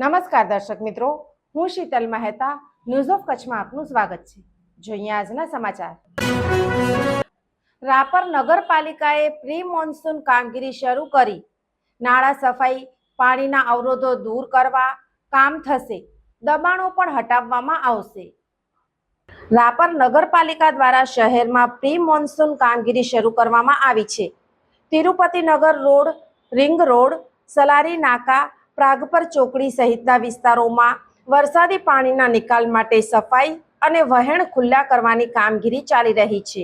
નમસ્કાર દર્શક મિત્રો, હું શીતલ મહેતા ન્યૂઝ ઓફ કચ્છમાં આપનું સ્વાગત છે। જોઈએ આજના સમાચાર। રાપર નગરપાલિકાએ પ્રી મોન્સૂન કામગીરી શરૂ કરી। નાળા સફાઈ, પાણીના અવરોધો દૂર કરવા કામ થશે। દબાણો પણ હટાવવામાં આવશે। રાપર નગરપાલિકા દ્વારા શહેરમાં પ્રી મોન્સૂન કામગીરી શરૂ કરવામાં આવી છે। તિરુપતિનગર રોડ, રિંગ રોડ, સલારી નાકા, પ્રાગપર ચોકડી સહિતના વિસ્તારોમાં વરસાદી પાણીના નિકાલ માટે સફાઈ અને વહેણ ખુલ્લા કરવાની કામગીરી ચાલી રહી છે।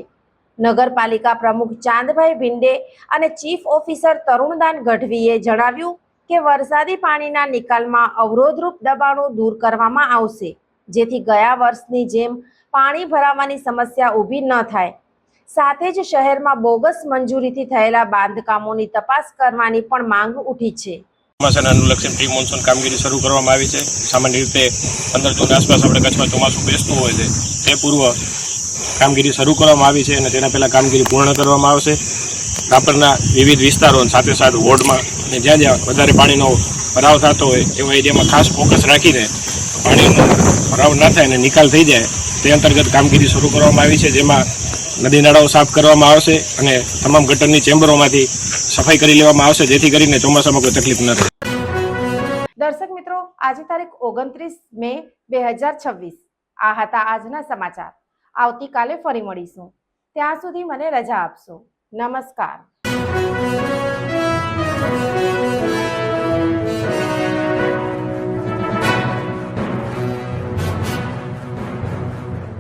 નગરપાલિકા પ્રમુખ ચાંદભાઈ ભિંડે અને ચીફ ઓફિસર તરુણદાન ગઢવીએ જણાવ્યું કે વરસાદી પાણીના નિકાલમાં અવરોધરૂપ દબાણો દૂર કરવામાં આવશે, જેથી ગયા વર્ષની જેમ પાણી ભરાવાની સમસ્યા ઊભી ન થાય। સાથે જ શહેરમાં બોગસ મંજૂરીથી થયેલા બાંધકામોની તપાસ કરવાની પણ માંગ ઉઠી છે। ચોમાસાને અનુલક્ષીને પ્રી મોન્સૂન કામગીરી શરૂ કરવામાં આવી છે। સામાન્ય રીતે 15 જૂન આસપાસ આપણે કચ્છમાં ચોમાસું બેસતું હોય છે, તે પૂર્વ કામગીરી શરૂ કરવામાં આવી છે અને તેના પહેલાં કામગીરી પૂર્ણ કરવામાં આવશે। રાપરના વિવિધ વિસ્તારો સાથે સાથે વોર્ડમાં અને જ્યાં જ્યાં વધારે પાણીનો ભરાવ થતો હોય એવા એરિયામાં ખાસ ફોકસ રાખીને પાણીનો ભરાવ ના થાય અને નિકાલ થઈ જાય તે અંતર્ગત કામગીરી શરૂ કરવામાં આવી છે, જેમાં નદી નાળાઓ સાફ કરવામાં આવશે અને તમામ ગટરની ચેમ્બરોમાંથી સફાઈ કરી લેવામાં આવશે, જેથી કરીને ચોમાસામાં કોઈ તકલીફ ન થાય। દર્શક મિત્રો, આજે તારીખ 29 મે 2026 આ હતા આજના સમાચાર। આવતીકાલે ફરી મળીશું, ત્યાં સુધી મને રજા આપશો। નમસ્કાર।